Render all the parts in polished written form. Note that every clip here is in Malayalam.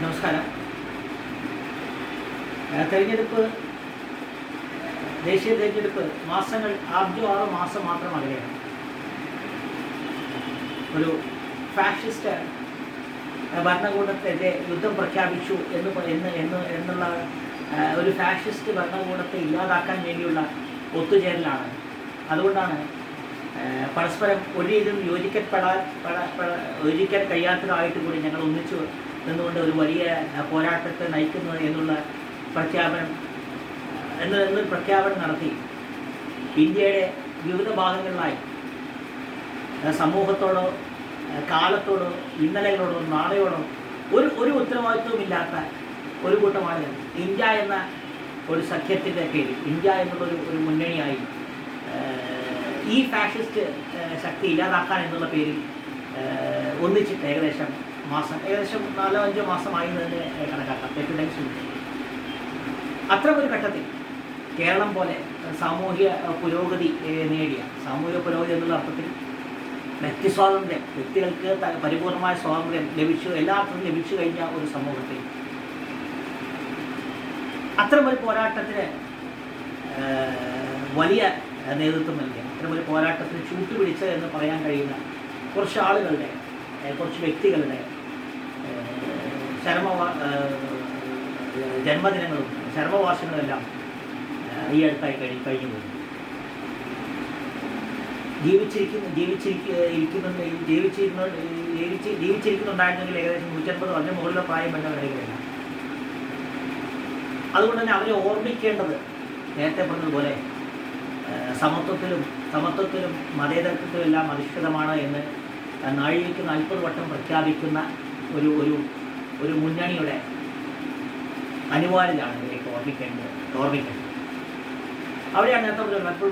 നമസ്കാരം. തെരഞ്ഞെടുപ്പ്, ദേശീയ തെരഞ്ഞെടുപ്പ് മാസങ്ങൾ 6 മാസം മാത്രം അകലെയാണ്. ഒരു ഫാഷിസ്റ്റ് ഭരണകൂടത്തിൻ്റെ യുദ്ധം പ്രഖ്യാപിച്ചു എന്നുള്ള ഒരു ഫാഷിസ്റ്റ് ഭരണകൂടത്തെ ഇല്ലാതാക്കാൻ വേണ്ടിയുള്ള ഒത്തുചേരലാണ്. അതുകൊണ്ടാണ് പരസ്പരം ഒരു രീതിയിലും യോജിക്കാൻ കഴിയാത്തതായിട്ട് കൂടി ഞങ്ങൾ ഒന്നിച്ചു നിന്നുകൊണ്ട് ഒരു വലിയ പോരാട്ടത്തെ നയിക്കുന്നത് എന്നുള്ള പ്രഖ്യാപനം നടത്തി. ഇന്ത്യയുടെ വിവിധ ഭാഗങ്ങളിലായി സമൂഹത്തോടോ കാലത്തോടോ ഇന്നലകളോടോ നാളെയോടോ ഒരു ഉത്തരവാദിത്വമില്ലാത്ത ഒരു കൂട്ടം ആളുകൾ ഇന്ത്യ എന്ന ഒരു സഖ്യത്തിൻ്റെ പേരിൽ, ഇന്ത്യ എന്നുള്ളൊരു മുന്നണിയായി ഈ ഫാഷിസ്റ്റ് ശക്തി ഇല്ലാതാക്കാൻ എന്നുള്ള പേരിൽ ഒന്നിച്ചിട്ട് ഏകദേശം 4-5 മാസമായി തന്നെ കണക്കാക്കാം. തെറ്റുണ്ടെങ്കിൽ അത്ര ഒരു ഘട്ടത്തിൽ കേരളം പോലെ സാമൂഹിക പുരോഗതി നേടിയ, സാമൂഹിക പുരോഗതി എന്നുള്ള അർത്ഥത്തിൽ വ്യക്തിസ്വാതന്ത്ര്യം, വ്യക്തികൾക്ക് പരിപൂർണമായ സ്വാതന്ത്ര്യം എല്ലാവർക്കും ലഭിച്ചു കഴിഞ്ഞ ഒരു സമൂഹത്തിൽ അത്തരമൊരു പോരാട്ടത്തിന് വലിയ നേതൃത്വം നൽകിയ, അത്തരമൊരു പോരാട്ടത്തിന് ചൂട്ടുപിടിച്ച എന്ന് പറയാൻ കഴിയുന്ന കുറച്ച് ആളുകളുടെ, കുറച്ച് വ്യക്തികളുടെ ജന്മദിനങ്ങളും ചരമവാർഷികങ്ങളും എല്ലാം ഈ അടുത്തായി കഴിഞ്ഞു പോയി. ജീവിച്ചിരിക്കുന്നുണ്ടായിരുന്നെങ്കിൽ ഏകദേശം 150 അതിന് മുകളിലെ പ്രായം വേണ്ട വരെയില്ല. അതുകൊണ്ട് തന്നെ അവരെ ഓർമ്മിക്കേണ്ടത് നേരത്തെ പറഞ്ഞതുപോലെ സമത്വത്തിലും മതേതരത്വത്തിലും എല്ലാം അധിഷ്ഠിതമാണ് എന്ന് നാഴികയ്ക്ക് 40 വട്ടം പ്രഖ്യാപിക്കുന്ന ഒരു മുന്നണിയുടെ അനിവാര്യതയാണ് ഇവരെയൊക്കെ ഓർമ്മിക്കേണ്ടത്. അവിടെയാണ് നേരത്തെ പറഞ്ഞത്. അപ്പോൾ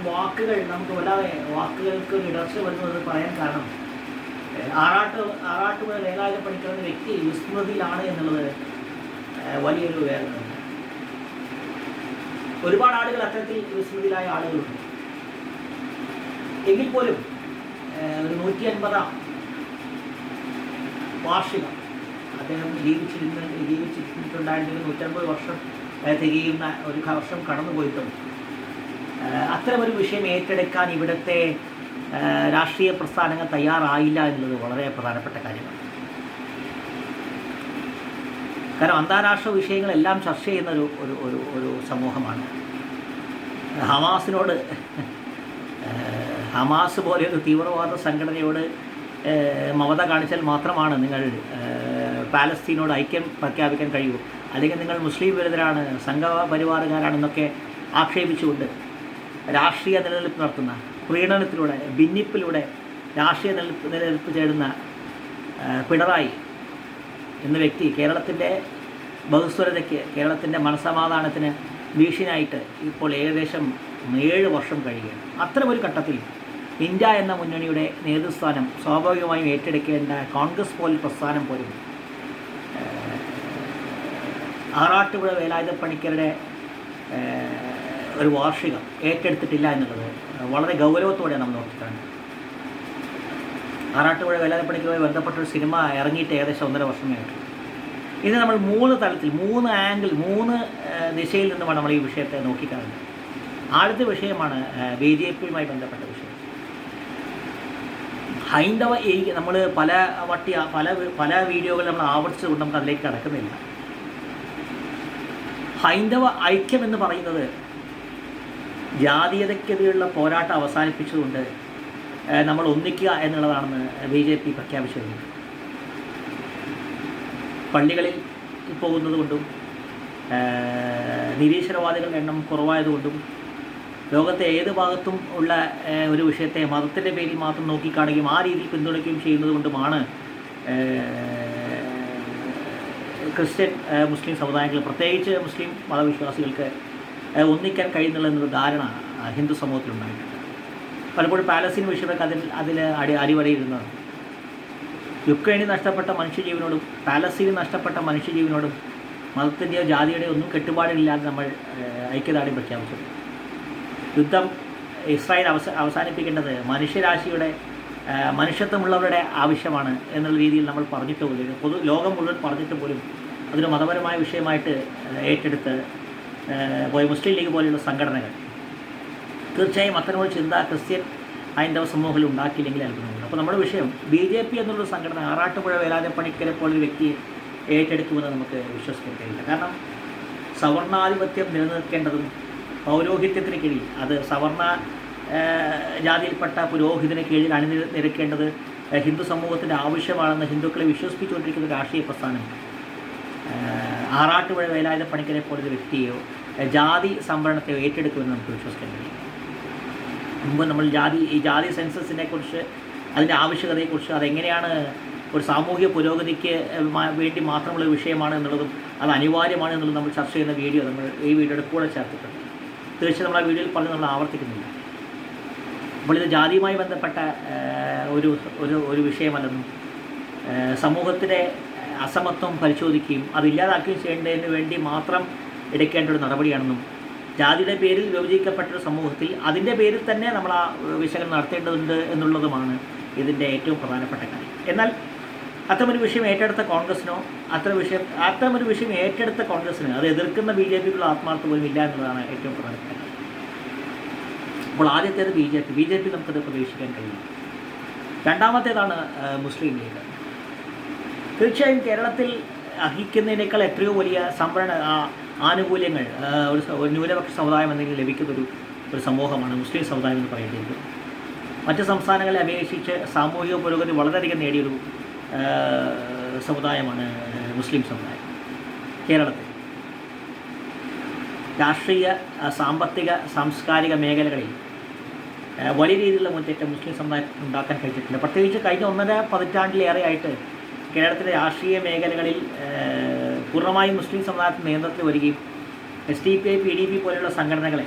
നമുക്ക് വല്ലാതെ വാക്കുകൾക്ക് ഒരു ഇടർച്ച വരുന്നത് പറയാൻ കാരണം ആറാട്ടുപുഴ വേലായുധ പണിക്കരുടെ വ്യക്തി വിസ്മൃതിയിലാണ് എന്നുള്ളത് വലിയൊരു വേദന. ഒരുപാട് ആളുകൾ അത്തരത്തിൽ വിസ്മൃതിയിലായ ആളുകളുണ്ട്. എങ്കിൽ പോലും ഒരു 150-ാം വാർഷികം അദ്ദേഹം ജീവിച്ചിട്ടുണ്ടായിരുന്നെങ്കിൽ 150 വർഷം തികയുന്ന ഒരു വർഷം കടന്നുപോയിട്ടും അത്തരമൊരു വിഷയം ഏറ്റെടുക്കാൻ ഇവിടുത്തെ രാഷ്ട്രീയ പ്രസ്ഥാനങ്ങൾ തയ്യാറായില്ല എന്നുള്ളത് വളരെ പ്രധാനപ്പെട്ട കാര്യമാണ്. കാരണം അന്താരാഷ്ട്ര വിഷയങ്ങളെല്ലാം ചർച്ച ചെയ്യുന്ന ഒരു സമൂഹമാണ്. ഹമാസ് പോലെ ഒരു തീവ്രവാദ സംഘടനയോട് മമത കാണിച്ചാൽ മാത്രമാണ് നിങ്ങൾ പാലസ്തീനോട് ഐക്യം പ്രഖ്യാപിക്കാൻ കഴിയൂ, അല്ലെങ്കിൽ നിങ്ങൾ മുസ്ലിം വിരുദ്ധരാണ്, സംഘപരിവാറുകാരാണെന്നൊക്കെ ആക്ഷേപിച്ചുകൊണ്ട് രാഷ്ട്രീയ നിലനിൽപ്പ് നടത്തുന്ന, പ്രീണനത്തിലൂടെ ഭിന്നിപ്പിലൂടെ രാഷ്ട്രീയ നിലനിൽപ്പ് ചേരുന്ന പിണറായി എന്ന വ്യക്തി കേരളത്തിൻ്റെ ബഹുസ്വരതയ്ക്ക്, കേരളത്തിൻ്റെ മനസ്സമാധാനത്തിന് ഭീഷണിയായിട്ട് ഇപ്പോൾ ഏകദേശം 7 വർഷം കഴിയുകയാണ്. അത്തരമൊരു ഘട്ടത്തിൽ ഇന്ത്യ എന്ന മുന്നണിയുടെ നേതൃസ്ഥാനം സ്വാഭാവികമായും ഏറ്റെടുക്കേണ്ട കോൺഗ്രസ് പോലുള്ള പ്രസ്ഥാനം പോലും ആറാട്ടുപുഴ വേലായുധ പണിക്കരുടെ ഒരു വാർഷികം ഏറ്റെടുത്തിട്ടില്ല എന്നുള്ളത് വളരെ ഗൗരവത്തോടെ നമ്മൾ നോക്കിക്കാണും. ആറാട്ടുപുഴ വേലായുധ പണിക്കരുമായി ബന്ധപ്പെട്ടൊരു സിനിമ ഇറങ്ങിയിട്ട് ഏകദേശം 1.5 വർഷമേ ആയിട്ടുള്ളൂ. ഇനി നമ്മൾ 3 തലത്തിൽ, 3 ആംഗിൾ, 3 ദിശയിൽ നിന്നുമാണ് നമ്മൾ ഈ വിഷയത്തെ നോക്കിക്കാണുന്നത്. ആദ്യത്തെ വിഷയമാണ് BJPയുമായി ബന്ധപ്പെട്ട വിഷയം. ഹൈന്ദവ നമ്മൾ പല വീഡിയോകൾ നമ്മൾ ആവർത്തിച്ചുകൊണ്ട് നമുക്ക് അതിലേക്ക് കടക്കുന്നില്ല. ഹൈന്ദവ ഐക്യം എന്ന് പറയുന്നത് ജാതീയതയ്ക്കെതിരെയുള്ള പോരാട്ടം അവസാനിപ്പിച്ചുകൊണ്ട് നമ്മൾ ഒന്നിക്കുക എന്നുള്ളതാണെന്ന് BJP പ്രഖ്യാപിച്ചിരുന്നു. പള്ളികളിൽ പോകുന്നത് കൊണ്ടും നിരീശ്വരവാദികളുടെ എണ്ണം കുറവായതുകൊണ്ടും ലോകത്തെ ഏത് ഭാഗത്തും ഉള്ള ഒരു വിഷയത്തെ മതത്തിൻ്റെ പേരിൽ മാത്രം നോക്കിക്കാണുകയും ആ രീതിയിൽ പിന്തുണയ്ക്കുകയും ചെയ്യുന്നത് കൊണ്ടുമാണ് ക്രിസ്ത്യൻ മുസ്ലിം സമുദായങ്ങൾ, പ്രത്യേകിച്ച് മുസ്ലിം മതവിശ്വാസികൾക്ക് ഒന്നിക്കാൻ കഴിയുന്നില്ല എന്നൊരു ധാരണ ഹിന്ദു സമൂഹത്തിലുണ്ടായിട്ടുണ്ട്. പലപ്പോഴും പാലസ്തീൻ വിഷയമൊക്കെ അതിൽ അടിവരയിരുന്നതാണ്. യുക്രൈനിൽ നഷ്ടപ്പെട്ട മനുഷ്യജീവനോടും പാലസ്തീനിൽ നഷ്ടപ്പെട്ട മനുഷ്യജീവനോടും മതത്തിൻ്റെയോ ജാതിയുടെയോ ഒന്നും കെട്ടുപാടില്ലാതെ നമ്മൾ ഐക്യദാർഢ്യം പ്രഖ്യാപിച്ചു. യുദ്ധം ഇസ്രായേൽ അവസാനിപ്പിക്കേണ്ടത് മനുഷ്യരാശിയുടെ മനുഷ്യത്വമുള്ളവരുടെ ആവശ്യമാണ് എന്നുള്ള രീതിയിൽ നമ്മൾ പറഞ്ഞിട്ട് പോലും, ലോകം മുഴുവൻ പറഞ്ഞിട്ട് പോലും അതൊരു മതപരമായ വിഷയമായിട്ട് ഏറ്റെടുത്ത് പോയ മുസ്ലിം ലീഗ് പോലെയുള്ള സംഘടനകൾ തീർച്ചയായും അത്തരമൊരു ചിന്ത ക്രിസ്ത്യൻ ഹൈന്ദവ സമൂഹത്തിൽ ഉണ്ടാക്കിയില്ലെങ്കിൽ അത്ഭുതമുണ്ട്. അപ്പോൾ നമ്മുടെ വിഷയം BJP എന്നുള്ളൊരു സംഘടന ആറാട്ടുപുഴ വേലായുധ പണിക്കരെ പോലൊരു വ്യക്തിയെ ഏറ്റെടുക്കുമെന്ന് നമുക്ക് വിശ്വസിക്കാൻ കഴിയില്ല. കാരണം സവർണാധിപത്യം നിലനിൽക്കേണ്ടതും പൗരോഹിത്യത്തിന് കീഴിൽ അത് സവർണ ജാതിയിൽപ്പെട്ട പുരോഹിതന് കീഴിൽ അണിനിരക്കേണ്ടത് ഹിന്ദു സമൂഹത്തിൻ്റെ ആവശ്യമാണെന്ന് ഹിന്ദുക്കളെ വിശ്വസിപ്പിച്ചുകൊണ്ടിരിക്കുന്ന രാഷ്ട്രീയ പ്രസ്ഥാനം ആറാട്ടുപുഴ വേലായുധ പണിക്കരെ പോലൊരു വ്യക്തിയോ ജാതി സംവരണത്തെയോ ഏറ്റെടുക്കുമെന്ന് നമുക്ക് വിശ്വസിക്കാൻ കഴിയും. മുമ്പ് നമ്മൾ ജാതി സെൻസസിനെക്കുറിച്ച് അതിൻ്റെ ആവശ്യകതയെക്കുറിച്ച് അതെങ്ങനെയാണ് ഒരു സാമൂഹിക പുരോഗതിക്ക് വേണ്ടി മാത്രമുള്ള വിഷയമാണ് എന്നുള്ളതും അത് അനിവാര്യമാണ് എന്നുള്ളതും നമ്മൾ ചർച്ച ചെയ്യുന്ന വീഡിയോ നമ്മൾ ഈ വീഡിയോയുടെ കൂടെ ചേർത്തിട്ടുണ്ട്. തീർച്ചയായും നമ്മൾ ആ വീഡിയോയിൽ പറഞ്ഞ് നമ്മൾ ആവർത്തിക്കുന്നില്ല. അപ്പോൾ ഇത് ജാതിയുമായി ബന്ധപ്പെട്ട ഒരു വിഷയമല്ലെന്നും സമൂഹത്തിലെ അസമത്വം പരിശോധിക്കുകയും അതില്ലാതാക്കുകയും ചെയ്യേണ്ടതിന് വേണ്ടി മാത്രം എടുക്കേണ്ട ഒരു നടപടിയാണെന്നും ജാതിയുടെ പേരിൽ വിഭജിക്കപ്പെട്ടൊരു സമൂഹത്തിൽ അതിൻ്റെ പേരിൽ തന്നെ നമ്മൾ ആ വിശകലനം നടത്തേണ്ടതുണ്ട് എന്നുള്ളതുമാണ് ഇതിൻ്റെ ഏറ്റവും പ്രധാനപ്പെട്ട കാര്യം. എന്നാൽ അത്തരമൊരു വിഷയം ഏറ്റെടുത്ത കോൺഗ്രസിനോ അത്തരമൊരു വിഷയം ഏറ്റെടുത്ത കോൺഗ്രസിന് അത് എതിർക്കുന്ന BJPക്കുള്ള ആത്മാർത്ഥത പോലും ഇല്ല എന്നുള്ളതാണ് ഏറ്റവും പ്രധാനപ്പെട്ട കാര്യം. അപ്പോൾ ആദ്യത്തേത് BJP നമുക്കത് പ്രതീക്ഷിക്കാൻ കഴിയും. രണ്ടാമത്തേതാണ് മുസ്ലിം ലീഗ്. തീർച്ചയായും കേരളത്തിൽ അർഹിക്കുന്നതിനേക്കാൾ എത്രയോ വലിയ സംവരണ ആനുകൂല്യങ്ങൾ ഒരു ന്യൂനപക്ഷ സമുദായം എന്തെങ്കിലും ലഭിക്കുന്നൊരു സമൂഹമാണ് മുസ്ലിം സമുദായം എന്ന് പറയുന്നത്. മറ്റ് സംസ്ഥാനങ്ങളെ അപേക്ഷിച്ച് സാമൂഹിക പുരോഗതി വളരെയധികം നേടിയൊരു സമുദായമാണ് മുസ്ലിം സമുദായം. കേരളത്തിൽ രാഷ്ട്രീയ, സാമ്പത്തിക, സാംസ്കാരിക മേഖലകളിൽ വലിയ രീതിയിലുള്ള മുന്നേറ്റം മുസ്ലിം സമുദായത്തിൽ ഉണ്ടാക്കാൻ കഴിഞ്ഞിട്ടുണ്ട്. പ്രത്യേകിച്ച് കഴിഞ്ഞ 1.5 പതിറ്റാണ്ടിലേറെയായിട്ട് കേരളത്തിലെ രാഷ്ട്രീയ മേഖലകളിൽ പൂർണ്ണമായും മുസ്ലിം സമുദായത്തിന് നിയന്ത്രണത്തിൽ വരികയും SDPI, PDP പോലെയുള്ള സംഘടനകളെ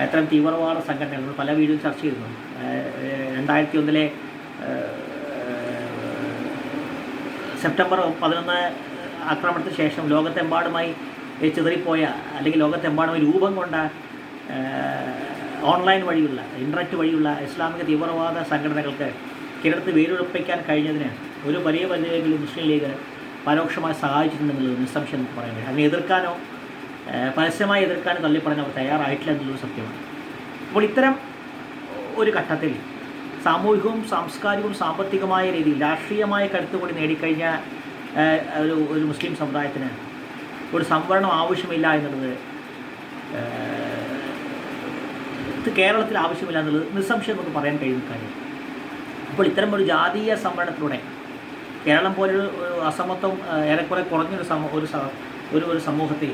അത്തരം തീവ്രവാദ സംഘടനകൾ നമ്മൾ പല വീഡിയോയിൽ ചർച്ച ചെയ്തിരുന്നു. 2001 സെപ്റ്റംബർ 11 ആക്രമണത്തിന് ശേഷം ലോകത്തെമ്പാടുമായി ചിതറിപ്പോയ അല്ലെങ്കിൽ ലോകത്തെമ്പാടുമായി രൂപം കൊണ്ട ഓൺലൈൻ വഴിയുള്ള ഇൻ്റർനെറ്റ് വഴിയുള്ള ഇസ്ലാമിക തീവ്രവാദ സംഘടനകൾക്ക് കേരളത്തിൽ വേരുറപ്പിക്കാൻ കഴിഞ്ഞതിന് ഒരു വലിയ പരിധിയിൽ മുസ്ലിം ലീഗ് പരോക്ഷമായി സഹായിച്ചിട്ടുണ്ടെന്നുള്ളത് നിസ്സംശയം നമുക്ക് പറയാൻ കഴിയും. അതിനെ എതിർക്കാനോ പരസ്യമായി എതിർക്കാനോ തള്ളിപ്പറയാൻ അവർ തയ്യാറായിട്ടില്ല എന്നുള്ളൊരു സത്യമാണ്. അപ്പോൾ ഇത്തരം ഒരു ഘട്ടത്തിൽ സാമൂഹികവും സാംസ്കാരികവും സാമ്പത്തികമായ രീതിയിൽ രാഷ്ട്രീയമായ കരുത്ത് കൂടി നേടിക്കഴിഞ്ഞ ഒരു മുസ്ലിം സമുദായത്തിന് ഒരു സംവരണം ആവശ്യമില്ല എന്നുള്ളത് കേരളത്തിൽ ആവശ്യമില്ല എന്നുള്ളത് നിസ്സംശയം നമുക്ക് പറയാൻ കഴിയുന്ന കാര്യം. അപ്പോൾ ഇത്തരം ഒരു ജാതീയ സംവരണത്തിലൂടെ കേരളം പോലൊരു അസമത്വം ഏറെക്കുറെ കുറഞ്ഞൊരു സമൂഹത്തിൽ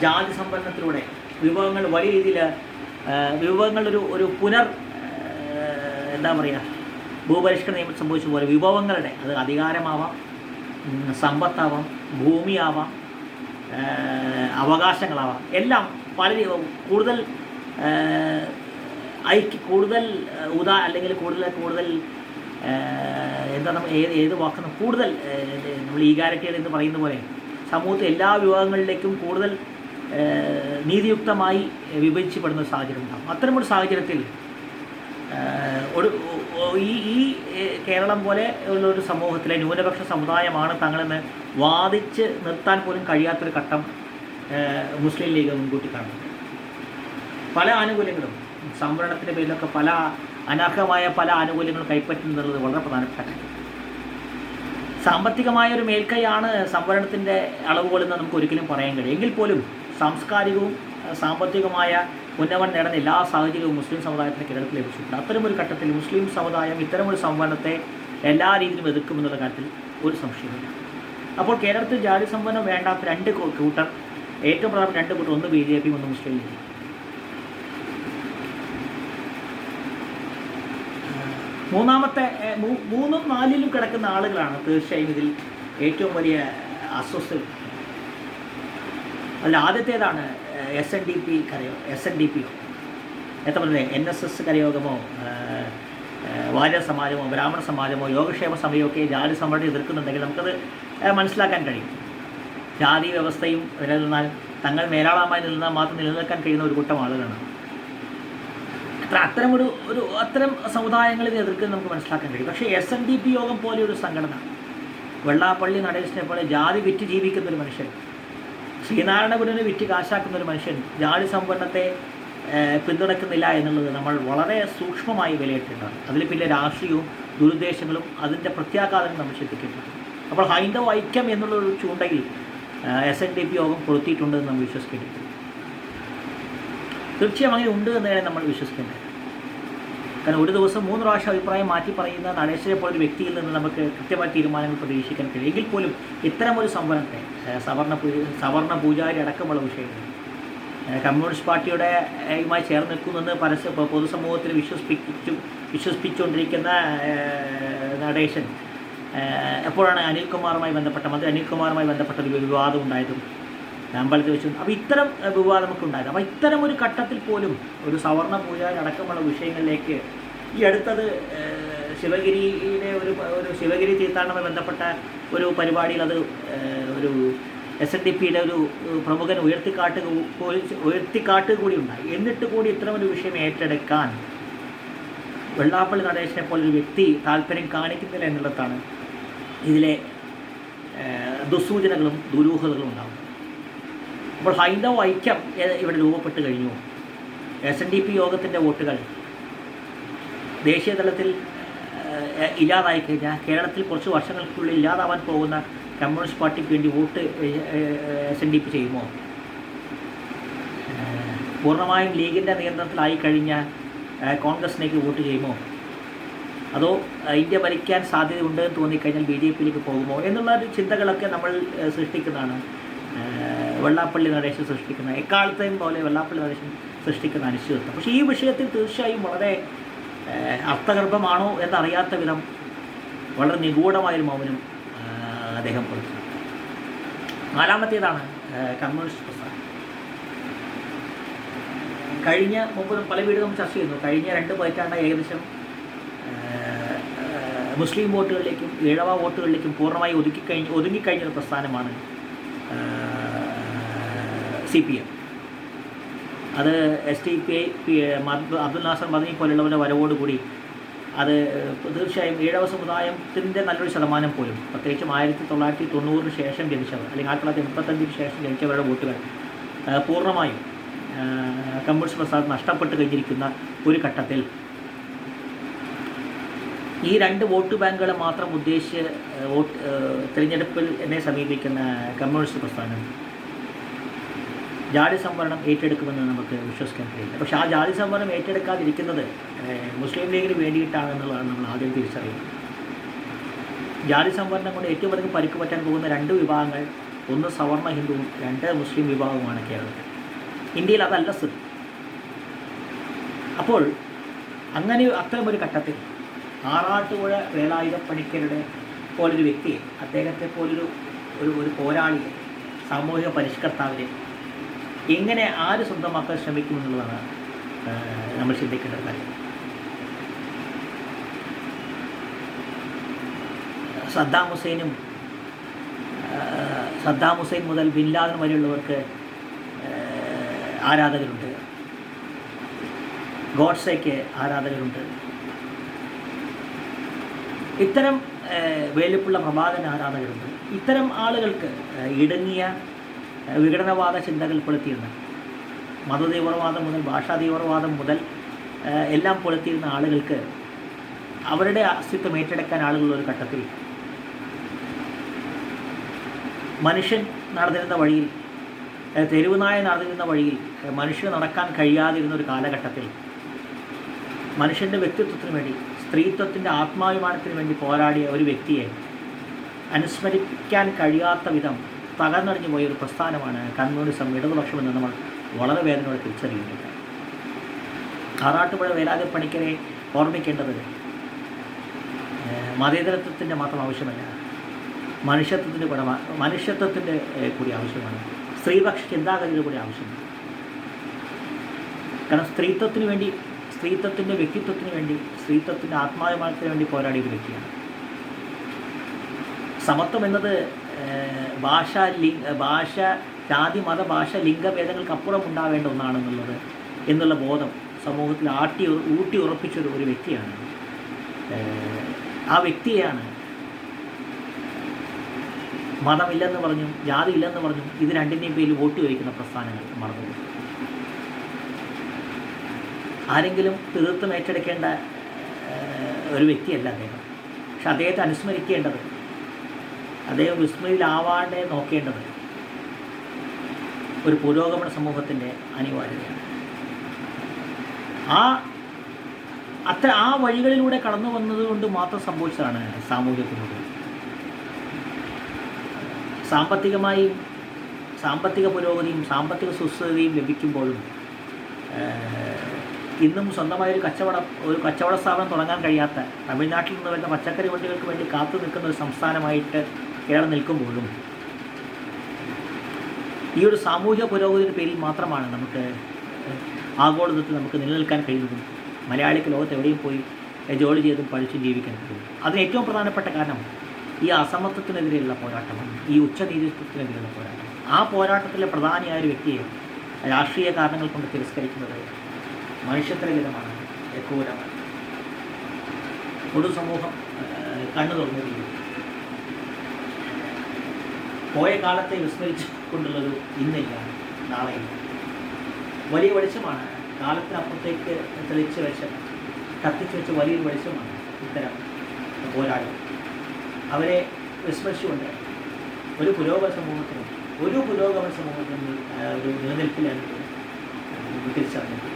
ജാതി സംവരണത്തിലൂടെ വിഭവങ്ങൾ വലിയ രീതിയിൽ വിഭവങ്ങളുടെ ഒരു എന്താ പറയുക ഭൂപരിഷ്കരണ നിയമം സംഭവിച്ച പോലെ വിഭവങ്ങളുടെ അത് അധികാരമാവാം, സമ്പത്താവാം, ഭൂമിയാവാം, അവകാശങ്ങളാവാം, എല്ലാം കൂടുതൽ അല്ലെങ്കിൽ കൂടുതൽ എന്താ നമ്മൾ ഏത് വാക്കുന്ന കൂടുതൽ നമ്മൾ ഈഗാലിറ്റികൾ എന്ന് പറയുന്ന പോലെ സമൂഹത്തെ എല്ലാ വിഭാഗങ്ങളിലേക്കും കൂടുതൽ നീതിയുക്തമായി വിഭജിക്കപ്പെടുന്ന സാഹചര്യം ഉണ്ടാകും. അത്തരമൊരു സാഹചര്യത്തിൽ ഈ കേരളം പോലെ ഉള്ളൊരു സമൂഹത്തിലെ ന്യൂനപക്ഷ സമുദായമാണ് തങ്ങളെന്ന് വാദിച്ച് നിർത്താൻ പോലും കഴിയാത്തൊരു ഘട്ടം മുസ്ലിം ലീഗ് മുൻകൂട്ടി കാണുന്നു. പല ആനുകൂല്യങ്ങളും സംവരണത്തിൻ്റെ പേരിലൊക്കെ അനർഹമായ പല ആനുകൂല്യങ്ങളും കൈപ്പറ്റുന്നുള്ളത് വളരെ പ്രധാനപ്പെട്ട കാര്യം. സാമ്പത്തികമായ ഒരു മേൽക്കൈയാണ് സംവരണത്തിൻ്റെ അളവുകളെന്ന് നമുക്ക് ഒരിക്കലും പറയാൻ കഴിയും. എങ്കിൽ പോലും സാംസ്കാരികവും സാമ്പത്തികമായ ഉന്നമനം നേടുന്ന എല്ലാ സാഹചര്യവും മുസ്ലിം സമുദായത്തിന് കേരളത്തിൽ ലഭിച്ചിട്ടുണ്ട്. അത്തരമൊരു ഘട്ടത്തിൽ മുസ്ലിം സമുദായം ഇത്തരമൊരു സംവരണത്തെ എല്ലാ രീതിയിലും എതിർക്കുമെന്നുള്ള കാര്യത്തിൽ ഒരു സംശയമില്ല. അപ്പോൾ കേരളത്തിൽ ജാതി സംവരണം വേണ്ടാത്ത ഏറ്റവും പ്രധാനപ്പെട്ട 2 കൂട്ടർ, ഒന്ന് BJP, ഒന്ന് മുസ്ലിം ലീഗ്. മൂന്നാമത്തെ 3ഉം 4ലും കിടക്കുന്ന ആളുകളാണ് തീർച്ചയായും ഇതിൽ ഏറ്റവും വലിയ അസ്വസ്ഥ. അതിൽ ആദ്യത്തേതാണ് SNDP എത്ര പറയുന്നത് NSS കരയോഗമോ വാര്യർ സമാജമോ ബ്രാഹ്മണ സമാജമോ യോഗക്ഷേമ സമിതിയൊക്കെ ജാതി സംവരണം എതിർക്കുന്നുണ്ടെങ്കിൽ നമുക്കത് മനസ്സിലാക്കാൻ കഴിയും. ജാതി വ്യവസ്ഥയും നിലനിന്നാൽ തങ്ങൾ മേലാളമായി നിലനിന്നാൽ മാത്രം നിലനിൽക്കാൻ കഴിയുന്ന ഒരു കൂട്ടം ആളുകളാണ്. അത്തരം സമുദായങ്ങളിൽ എതിർക്കുന്നത് നമുക്ക് മനസ്സിലാക്കാൻ കഴിയും. പക്ഷേ SNDP യോഗം പോലെയൊരു സംഘടന വെള്ളാപ്പള്ളി നടേശനെ പോലെ ജാതി വിറ്റ് ജീവിക്കുന്നൊരു മനുഷ്യൻ, ശ്രീനാരായണ ഗുരുവിനെ വിറ്റ് കാശാക്കുന്നൊരു മനുഷ്യൻ ജാതി സംവരണത്തെ പിന്തുണയ്ക്കുന്നില്ല എന്നുള്ളത് നമ്മൾ വളരെ സൂക്ഷ്മമായി വിലയിരുത്തേണ്ടതാണ്. അതിൽ പിന്നെ രാഷ്ട്രീയവും ദുരുദ്ദേശങ്ങളും അതിൻ്റെ പ്രത്യാഘാതങ്ങൾ നമ്മൾ ശ്രദ്ധിക്കേണ്ടതാണ്. അപ്പോൾ ഹൈന്ദവ ഐക്യം എന്നുള്ളൊരു ചൂണ്ടയിൽ SNDP യോഗം കൊളുത്തിയിട്ടുണ്ടെന്ന് നമ്മൾ വിശ്വസിക്കേണ്ടത്. തീർച്ചയായും അങ്ങനെ ഉണ്ട് എന്ന് തന്നെ നമ്മൾ വിശ്വസിക്കേണ്ടത്. കാരണം ഒരു ദിവസം 3 പ്രാവശ്യം അഭിപ്രായം മാറ്റി പറയുന്ന നടേശനെ പോലൊരു വ്യക്തിയിൽ നിന്ന് നമുക്ക് കൃത്യമായ തീരുമാനങ്ങൾ പ്രതീക്ഷിക്കാൻ കഴിയും. എങ്കിൽ പോലും ഇത്തരമൊരു സംവരണത്തെ സവർണ പൂജാരി അടക്കമുള്ള വിഷയങ്ങൾ കമ്മ്യൂണിസ്റ്റ് പാർട്ടിയുടെ യുമായി ചേർന്ന് നിൽക്കുമെന്ന് പൊതുസമൂഹത്തിൽ വിശ്വസിപ്പിച്ചുകൊണ്ടിരിക്കുന്ന നടേശൻ എപ്പോഴാണ് മന്ത്രി അനിൽകുമാറുമായി ബന്ധപ്പെട്ട ഒരു വിവാദം ഉണ്ടായതും അമ്പലത്തിൽ വെച്ചു. അപ്പോൾ ഇത്തരം വിവാദമൊക്കെ ഉണ്ടായത്. അപ്പോൾ ഇത്തരം ഒരു ഘട്ടത്തിൽ പോലും ഒരു സവർണ പൂജാരി അടക്കമുള്ള വിഷയങ്ങളിലേക്ക് ഈ അടുത്തത് ശിവഗിരിയിലെ ഒരു ശിവഗിരി തീർത്ഥാടനവുമായി ബന്ധപ്പെട്ട ഒരു പരിപാടിയിൽ അത് ഒരു SNDPയുടെ ഒരു പ്രമുഖൻ ഉയർത്തിക്കാട്ടുക കൂടി ഉണ്ടായി. എന്നിട്ട് കൂടി ഇത്തരമൊരു വിഷയം ഏറ്റെടുക്കാൻ വെള്ളാപ്പള്ളി നടേശനെ പോലൊരു വ്യക്തി താല്പര്യം കാണിക്കുന്നില്ല എന്നുള്ളതാണ് ഇതിലെ ദുസ്സൂചനകളും ദുരൂഹതകളും ഉണ്ടാകുന്നത്. അപ്പോൾ ഹൈന്ദവ ഐക്യം ഇവിടെ രൂപപ്പെട്ട് കഴിഞ്ഞു. SNDP യോഗത്തിൻ്റെ വോട്ടുകൾ ദേശീയ തലത്തിൽ ഇല്ലാതായി കഴിഞ്ഞാൽ കേരളത്തിൽ കുറച്ച് വർഷങ്ങൾക്കുള്ളിൽ ഇല്ലാതാവാൻ പോകുന്ന കമ്മ്യൂണിസ്റ്റ് പാർട്ടിക്ക് വേണ്ടി വോട്ട് SNDP ചെയ്യുമോ? പൂർണ്ണമായും ലീഗിൻ്റെ നിയന്ത്രണത്തിലായി കഴിഞ്ഞാൽ കോൺഗ്രസിലേക്ക് വോട്ട് ചെയ്യുമോ? അതോ ഇന്ത്യ ഭരിക്കാൻ സാധ്യതയുണ്ടെന്ന് തോന്നിക്കഴിഞ്ഞാൽ BJPയിലേക്ക് പോകുമോ എന്നുള്ള ചിന്തകളൊക്കെ നമ്മൾ സൃഷ്ടിക്കുന്നതാണ്. വെള്ളാപ്പള്ളി നടേശൻ സൃഷ്ടിക്കുന്ന എക്കാലത്തെയും പോലെ വെള്ളാപ്പള്ളി നടേശൻ സൃഷ്ടിക്കുന്ന അനിശ്ചിതത്വം. പക്ഷേ ഈ വിഷയത്തിൽ തീർച്ചയായും വളരെ അർത്ഥഗർഭമാണോ എന്നറിയാത്ത വിധം വളരെ നിഗൂഢമായൊരു മൗനം അദ്ദേഹം കൊടുത്തു. 4ാമത്തേതാണ് കമ്മ്യൂണിസ്റ്റ് പ്രസ്ഥാനം. കഴിഞ്ഞ മുമ്പ് പല വീടുകളും ചർച്ച ചെയ്യുന്നു. കഴിഞ്ഞ 2 പതിറ്റാണ്ട് ഏകദേശം മുസ്ലിം വോട്ടുകളിലേക്കും ഈഴവ വോട്ടുകളിലേക്കും പൂർണ്ണമായി ഒതുങ്ങിക്കഴിഞ്ഞൊരു പ്രസ്ഥാനമാണ് CPM. അത് SDPI അബ്ദുൽ നാസർ മദനി പോലുള്ളവരുടെ വരവോടുകൂടി അത് തീർച്ചയായും ഈഴവ സമുദായത്തിൻ്റെ നല്ലൊരു ശതമാനം പോലും, പ്രത്യേകിച്ചും 1990 ശേഷം ജനിച്ചവർ അല്ലെങ്കിൽ 1985 ശേഷം ജനിച്ചവരുടെ വോട്ടുകൾ പൂർണ്ണമായും കമ്മ്യൂണിസ്റ്റ് പ്രസ്ഥാനം നഷ്ടപ്പെട്ട് കഴിഞ്ഞിരിക്കുന്ന ഒരു ഘട്ടത്തിൽ ഈ 2 വോട്ട് ബാങ്കുകളെ മാത്രം ഉദ്ദേശിച്ച് തിരഞ്ഞെടുപ്പിൽ എന്നെ സമീപിക്കുന്ന കമ്മ്യൂണിസ്റ്റ് പ്രസ്ഥാനം ജാതി സംവരണം ഏറ്റെടുക്കുമെന്ന് നമുക്ക് വിശ്വസിക്കാൻ കഴിയില്ല. പക്ഷേ ആ ജാതി സംവരണം ഏറ്റെടുക്കാതിരിക്കുന്നത് മുസ്ലിം ലീഗിന് വേണ്ടിയിട്ടാണെന്നുള്ളതാണ് നമ്മൾ ആദ്യം തിരിച്ചറിയുന്നത്. ജാതി സംവരണം കൊണ്ട് ഏറ്റവും അധികം പരിക്ക് പറ്റാൻ പോകുന്ന 2 വിഭാഗങ്ങൾ, ഒന്ന് സവർണ ഹിന്ദുവും 2 മുസ്ലിം വിഭാഗവുമാണ് കേരളത്തിൽ. ഇന്ത്യയിൽ അതല്ല സ്ഥിതി. അപ്പോൾ അങ്ങനെ അത്തരമൊരു ഘട്ടത്തിൽ ആറാട്ടുപുഴ വേലായുധ പണിക്കരുടെ പോലൊരു വ്യക്തിയെ, അദ്ദേഹത്തെ പോലൊരു ഒരു പോരാളിയെ, സാമൂഹിക പരിഷ്കർത്താവിനെ എങ്ങനെ ആര് സ്വന്തമാക്കാൻ ശ്രമിക്കുമെന്നുള്ളതാണ് നമ്മൾ ചിന്തിക്കേണ്ട കാര്യം. സദ്ദാം ഹുസൈൻ മുതൽ ബിൻ ലാദൻ വരെയുള്ളവർക്ക് ആരാധകരുണ്ട്. ഗോഡ്സേക്ക് ആരാധകരുണ്ട്. ഇത്തരം വേലുപ്പിള്ള പ്രഭാകരൻ ആരാധകരുണ്ട്. ഇത്തരം ആളുകൾക്ക് ഇടുങ്ങിയ വിഘടനവാദ ചിന്തകൾ പുലർത്തിയിരുന്ന, മതതീവ്രവാദം മുതൽ ഭാഷാ തീവ്രവാദം മുതൽ എല്ലാം പുലർത്തിയിരുന്ന ആളുകൾക്ക് അവരുടെ അസ്തിത്വം ഏറ്റെടുക്കാൻ ആളുകളുള്ളൊരു ഘട്ടത്തിൽ മനുഷ്യൻ നടന്നിരുന്ന വഴിയിൽ, തെരുവുനായ നടന്നിരുന്ന വഴിയിൽ മനുഷ്യന് നടക്കാൻ കഴിയാതിരുന്ന ഒരു കാലഘട്ടത്തിൽ മനുഷ്യൻ്റെ വ്യക്തിത്വത്തിന് വേണ്ടി, സ്ത്രീത്വത്തിൻ്റെ ആത്മാഭിമാനത്തിന് വേണ്ടി പോരാടിയ ഒരു വ്യക്തിയെ അനുസ്മരിക്കാൻ കഴിയാത്ത വിധം തകർന്നടിഞ്ഞു പോയൊരു പ്രസ്ഥാനമാണ് കമ്മ്യൂണിസം, ഇടതുപക്ഷമെന്ന് നമ്മൾ വളരെ വേദനയോടെ തിരിച്ചറിയുന്നുണ്ട്. ആറാട്ടുപുഴ വേലായുധ പണിക്കരെ ഓർമ്മിക്കേണ്ടത് മതേതരത്വത്തിൻ്റെ മാത്രം ആവശ്യമല്ല, മനുഷ്യത്വത്തിൻ്റെ കൂടി ആവശ്യമാണ്. സ്ത്രീപക്ഷ ചിന്താഗതിയുടെ കൂടി ആവശ്യമാണ്. കാരണം സ്ത്രീത്വത്തിൻ്റെ വ്യക്തിത്വത്തിന് വേണ്ടി, സ്ത്രീത്വത്തിൻ്റെ ആത്മാഭിമാനത്തിന് വേണ്ടി പോരാടിയ ഒരു വ്യക്തിയാണ്. സമത്വം എന്നത് ഭാഷ, ജാതി, മത, ഭാഷ, ലിംഗഭേദങ്ങൾക്കപ്പുറം ഉണ്ടാവേണ്ട എന്നുള്ള ബോധം സമൂഹത്തിൽ ഊട്ടി ഉറപ്പിച്ചൊരു വ്യക്തിയാണ്. ആ വ്യക്തിയെയാണ് മതമില്ലെന്ന് പറഞ്ഞും ജാതി ഇല്ലെന്ന് പറഞ്ഞും ഇത് രണ്ടിൻ്റെയും പേരിൽ വോട്ട് ചോദിക്കുന്ന പ്രസ്ഥാനങ്ങൾ മറന്നുപോയി. ആരെങ്കിലും തീർത്തും ഏറ്റെടുക്കേണ്ട ഒരു വ്യക്തിയല്ല അദ്ദേഹം. പക്ഷെ അദ്ദേഹത്തെ അനുസ്മരിക്കേണ്ടത്, അദ്ദേഹം വിസ്മയിലാവാതെ നോക്കേണ്ടത് ഒരു പുരോഗമന സമൂഹത്തിൻ്റെ അനിവാര്യതയാണ്. ആ വഴികളിലൂടെ കടന്നു വന്നതുകൊണ്ട് മാത്രം സംഭവിച്ചതാണ് സാമൂഹ്യ പുരോഗതി. സാമ്പത്തിക പുരോഗതിയും സാമ്പത്തിക സുസ്ഥിരതയും ലഭിക്കുമ്പോഴും ഇന്നും സ്വന്തമായൊരു കച്ചവട സ്ഥാപനം തുടങ്ങാൻ കഴിയാത്ത, തമിഴ്നാട്ടിൽ നിന്ന് വരുന്ന പച്ചക്കറി വണ്ടികൾക്ക് വേണ്ടി കാത്തു നിൽക്കുന്ന ഒരു സംസ്ഥാനമായിട്ട് കേരളം നിൽക്കുമ്പോഴും ഈ ഒരു സാമൂഹിക പുരോഗതിയുടെ പേരിൽ മാത്രമാണ് നമുക്ക് ആഗോളതലത്തിൽ നമുക്ക് നിലനിൽക്കാൻ കഴിയുന്നതും മലയാളിക്ക് ലോകത്ത് എവിടെയും പോയി ജോലി ചെയ്തും പഠിച്ചും ജീവിക്കാൻ കഴിയും. അതിന് ഏറ്റവും പ്രധാനപ്പെട്ട കാരണം ഈ അസമത്വത്തിനെതിരെയുള്ള പോരാട്ടമാണ്, ഈ ഉച്ചനീതിത്വത്തിനെതിരെയുള്ള പോരാട്ടം. ആ പോരാട്ടത്തിലെ പ്രധാനിയായ ഒരു വ്യക്തിയെ രാഷ്ട്രീയ കാരണങ്ങൾ കൊണ്ട് തിരസ്കരിക്കുന്നത് മനുഷ്യത്വരഹിതമാണ്, ക്രൂരമാണ്. പൊതുസമൂഹം കണ്ണു തുറന്നിരിക്കുന്നു. പോയ കാലത്തെ വിസ്മരിച്ചു കൊണ്ടുള്ളൊരു ഇന്നില്ല, നാളെയില്ല. വലിയ വെളിച്ചമാണ്, കാലത്തിനപ്പുറത്തേക്ക് കത്തിച്ചു വെച്ച വലിയൊരു വെളിച്ചമാണ് ഇത്തരം പോരാട്ടം. അവരെ വിസ്മരിച്ചുകൊണ്ട് ഒരു പുരോഗമന സമൂഹത്തിനും ഒരു നിലനിൽപ്പിലാണ് തിരിച്ചറിഞ്ഞത്.